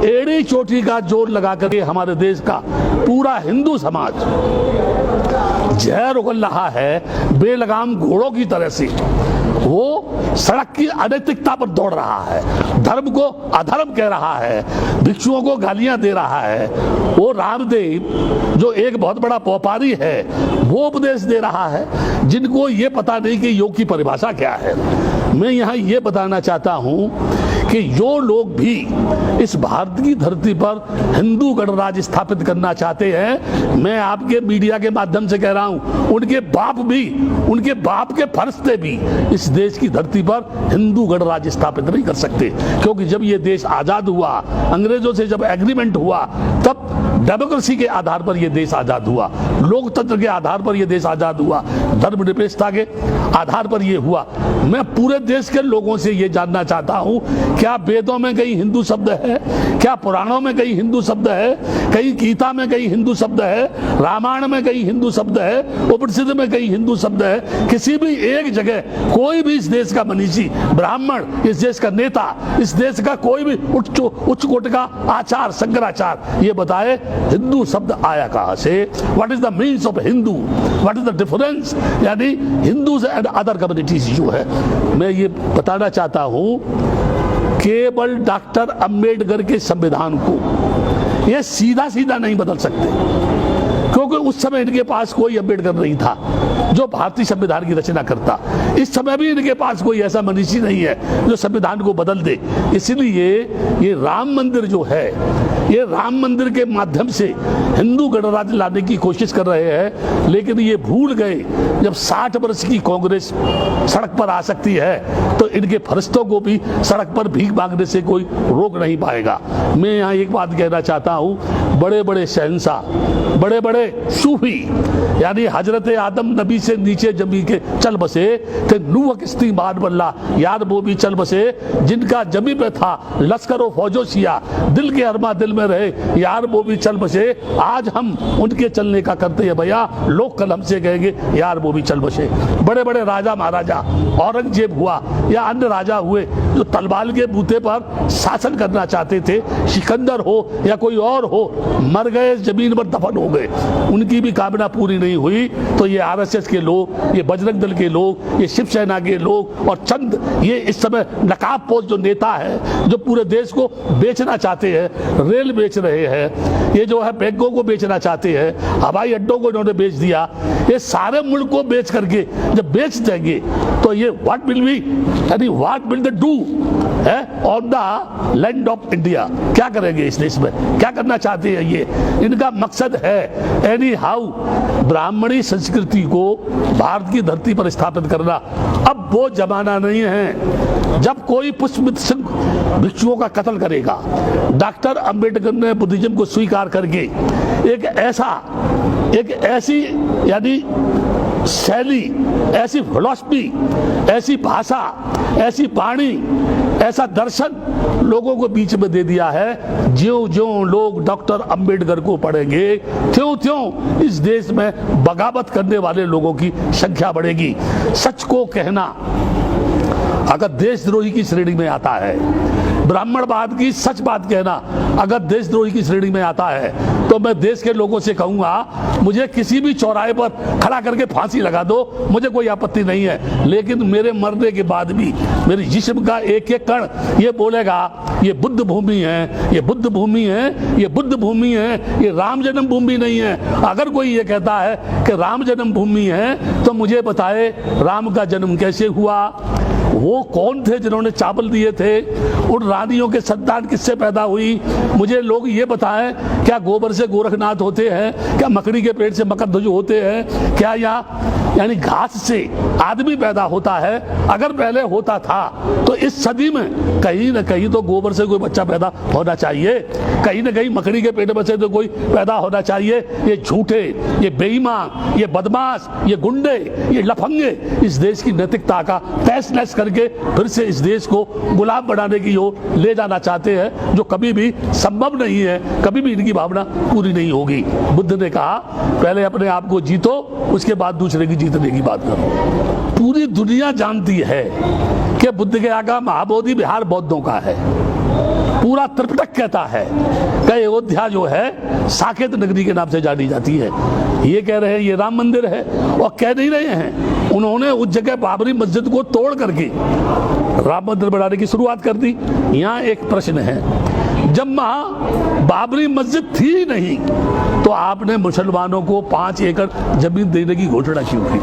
एड़ी चोटी का जोर लगा करके हमारे देश का पूरा हिंदू समाज जहर उगल रहा है बेलगाम घोड़ों की तरह से। वो सड़क की अनैतिकता पर दौड़ रहा है, धर्म को अधर्म कह रहा है, भिक्षुओं को गालियां दे रहा है। वो रामदेव जो एक बहुत बड़ा व्यापारी है वो उपदेश दे रहा है, जिनको ये पता नहीं कि योग की परिभाषा क्या है। मैं यहाँ ये बताना चाहता हूँ कि जो लोग भी इस भारत की धरती पर हिंदू गणराज्य स्थापित करना चाहते हैं, मैं आपके मीडिया के माध्यम से कह रहा हूं, उनके बाप के फरिश्ते भी इस देश की धरती पर हिंदू गणराज्य स्थापित नहीं कर सकते। क्योंकि जब ये देश आजाद हुआ, अंग्रेजों से जब एग्रीमेंट हुआ, तब डेमोक्रेसी के आधार पर यह देश आजाद हुआ, लोकतंत्र के आधार पर यह देश आजाद हुआ, धर्मनिरपेक्षता के आधार पर यह हुआ। मैं पूरे देश के लोगों से यह जानना चाहता हूं, क्या वेदों में कहीं हिंदू शब्द है? क्या पुराणों में कहीं हिंदू शब्द है? कहीं गीता में कहीं हिंदू शब्द है? रामायण में कहीं हिंदू शब्द है? उपनिषद में कहीं हिंदू शब्द है? किसी भी एक जगह कोई भी इस देश का मनीषी, ब्राह्मण, इस देश का नेता, इस देश का कोई भी उच्च कोटि का आचार, शंकराचार्य ये बताए हिंदू शब्द आया कहां से? What is the means of Hindu? What is the difference? यानी हिंदूज एंड अदर कम्युनिटीज जो है, मैं ये बताना चाहता हूं, केवल डॉक्टर अंबेडकर के संविधान को ये सीधा सीधा नहीं बदल सकते, क्योंकि उस समय इनके पास कोई अंबेडकर नहीं था जो भारतीय संविधान की रचना करता। इस समय भी इनके पास कोई ऐसा मनीषी नहीं है जो संविधान को बदल दे। इसलिए ये राम मंदिर जो है, ये राम मंदिर के माध्यम से हिंदू गणराज्य लाने की कोशिश कर रहे हैं, लेकिन ये भूल गए जब 60 वर्ष की कांग्रेस सड़क पर आ सकती है तो इनके फरिश्तों को भी सड़क पर भीख मांगने से कोई रोक नहीं पाएगा। मैं यहाँ एक बात कहना चाहता हूँ, बड़े बड़े शहंशाह, बड़े बड़े सूफी, यानी हजरत आदम नबी से नीचे जमी के चल बसे थे, नूह किस्ती मान बल्ला यार वो भी चल बसे, जिनका जमी पे था लश्करो फौजो सिया, दिल के अरमा दिल में रहे यार वो भी चल बसे। आज हम उनके चलने का करते हैं भैया, लोग कल हमसे कहेंगे यार वो भी चल बसे। बड़े बड़े राजा महाराजा, औरंगजेब हुआ या अन्य राजा हुए जो तलवार के बूते पर शासन करना चाहते थे, सिकंदर हो या कोई और हो, मर गए, जमीन पर दफन हो गए, उनकी भी कामना पूरी नहीं हुई। तो ये आरएसएस के लोग, ये बजरंग दल के लोग, ये शिवसेना के लोग और चंद ये इस समय नकाबपोश जो नेता है जो पूरे देश को बेचना चाहते हैं, रेल बेच रहे हैं, ये जो है बैंकों को बेचना चाहते हैं, हवाई अड्डों को इन्होंने बेच दिया, ये सारे मुल्क को बेच करके जब बेच देंगे तो ये व्हाट विल बी, यानी what will they do on the land of India? क्या करेंगे इस देश में? क्या करना चाहते हैं ये? इनका मकसद है एनी हाउ ब्राह्मणी संस्कृति को भारत की धरती पर स्थापित करना। अब वो जमाना नहीं है जब कोई पुष्पमित्र सिंह भिक्षुओं का कत्ल करेगा। डॉक्टर अंबेडकर ने बुद्धिज्म को स्वीकार करके एक ऐसी यानी शैली, ऐसी फिलॉसफी, ऐसी भाषा, ऐसी वाणी, ऐसा दर्शन लोगों को बीच में दे दिया है। ज्यों ज्यों लोग डॉक्टर अंबेडकर को पढ़ेंगे, त्यों त्यों इस देश में बगावत करने वाले लोगों की संख्या बढ़ेगी। सच को कहना अगर देशद्रोही की श्रेणी में आता है, ब्राह्मणवाद की सच बात कहना अगर देशद्रोही की श्रेणी में आता है, तो मैं देश के लोगों से कहूंगा, मुझे किसी भी चौराहे पर खड़ा करके फांसी लगा दो, मुझे कोई आपत्ति नहीं है। लेकिन मेरे मरने के बाद भी मेरे जिस्म का एक एक कण ये बोलेगा ये बुद्ध भूमि है, ये बुद्ध भूमि है, ये बुद्ध भूमि है, ये राम जन्म भूमि नहीं है। अगर कोई ये कहता है कि राम जन्म भूमि है तो मुझे बताए राम का जन्म कैसे हुआ? वो कौन थे जिन्होंने चावल दिए थे? उन रानियों के संतान किससे पैदा हुई? मुझे लोग ये बताएं, क्या गोबर से गोरखनाथ होते हैं? क्या मकड़ी के पेट से मकरध्वज होते हैं? क्या यहाँ यानी घास से आदमी पैदा होता है? अगर पहले होता था तो इस सदी में कहीं न कहीं तो गोबर से कोई बच्चा पैदा होना चाहिए, कहीं न कहीं मकड़ी के पेट में से तो कोई पैदा होना चाहिए। ये झूठे, ये बेईमान, ये बदमाश, ये गुंडे, ये लफंगे इस देश की नैतिकता का तहस नहस करके फिर से इस देश को गुलाम बनाने की ओर ले जाना चाहते हैं, जो कभी भी संभव नहीं है, कभी भी इनकी भावना पूरी नहीं होगी। बुद्ध ने कहा पहले अपने आप को जीतो, उसके बाद दूसरे की जीतने की बात करो। पूरी दुनिया जानती है कि बुद्ध के आगा महाबोधि विहार बौद्धों का है। पूरा त्रिपिटक कहता है कि अयोध्या जो है साकेत नगरी के नाम से जानी जाती है। ये कह रहे हैं ये राम मंदिर है, और कह नहीं रहे हैं, उन्होंने उस जगह बाबरी मस्जिद को तोड़ करके राम मंदिर बनाने की शुरुआत कर दी। यहाँ एक प्रश्न है, जब वहां बाबरी मस्जिद थी ही नहीं तो आपने मुसलमानों को 5 एकड़ जमीन देने की घोषणा क्यों की?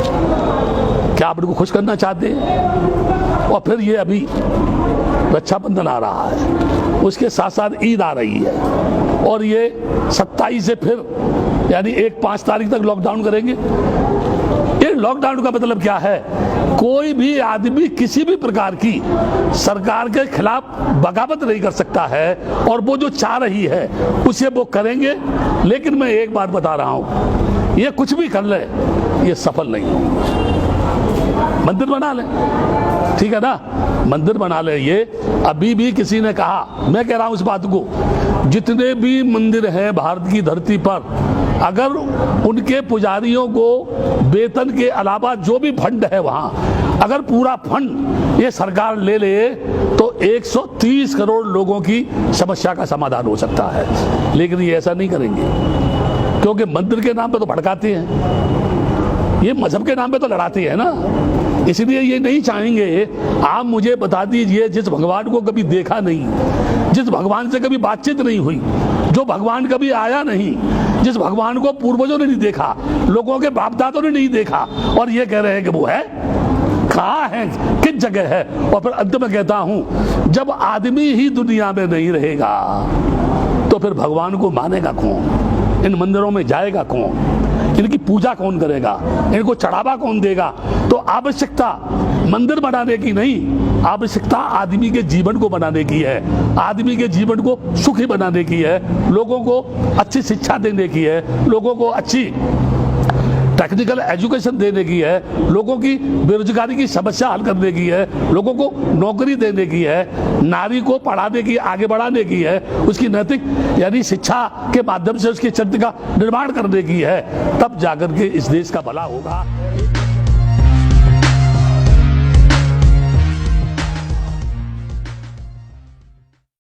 क्या आप उनको खुश करना चाहते हैं? और फिर ये अभी रक्षाबंधन आ रहा है, उसके साथ साथ ईद आ रही है, और ये 27 से फिर यानी 5 तारीख तक लॉकडाउन करेंगे। ये लॉकडाउन का मतलब क्या है? कोई भी आदमी किसी भी प्रकार की सरकार के खिलाफ बगावत नहीं कर सकता है, और वो जो चाह रही है उसे वो करेंगे। लेकिन मैं एक बात बता रहा हूं, ये कुछ भी कर ले ये सफल नहीं होगा। मंदिर बना ले, ठीक है ना, मंदिर बना ले। ये अभी भी किसी ने कहा, मैं कह रहा हूं इस बात को, जितने भी मंदिर हैं भारत की धरती पर, अगर उनके पुजारियों को वेतन के अलावा जो भी फंड है वहां, अगर पूरा फंड ये सरकार ले ले तो 130 करोड़ लोगों की समस्या का समाधान हो सकता है। लेकिन ये ऐसा नहीं करेंगे, क्योंकि मंदिर के नाम पे तो भड़काते हैं, ये मजहब के नाम पे तो लड़ाते हैं ना। इसलिए ये नहीं चाहेंगे। आप मुझे बता दीजिए, जिस भगवान को कभी देखा नहीं, जिस भगवान से कभी बातचीत नहीं हुई, जो भगवान कभी आया नहीं, जिस भगवान को पूर्वजों ने नहीं देखा, लोगों के बाप दादों ने नहीं देखा, और ये कह रहे हैं कि वो है, कहाँ है, किस जगह है? और फिर अंत में कहता हूं, जब आदमी ही दुनिया में नहीं रहेगा तो फिर भगवान को मानेगा कौन? इन मंदिरों में जाएगा कौन? इनकी पूजा कौन करेगा? इनको चढ़ावा कौन देगा? तो आवश्यकता मंदिर बनाने की नहीं, आवश्यकता आदमी के जीवन को बनाने की है, आदमी के जीवन को सुखी बनाने की है, लोगों को अच्छी शिक्षा देने की है, लोगों को अच्छी टेक्निकल एजुकेशन देने की है, लोगों की बेरोजगारी की समस्या हल करने की है, लोगों को नौकरी देने की है, नारी को पढ़ाने की, आगे बढ़ाने की है, उसकी नैतिक यानी शिक्षा के माध्यम से उसके चरित्र का निर्माण करने की है। तब जाकर के इस देश का भला होगा।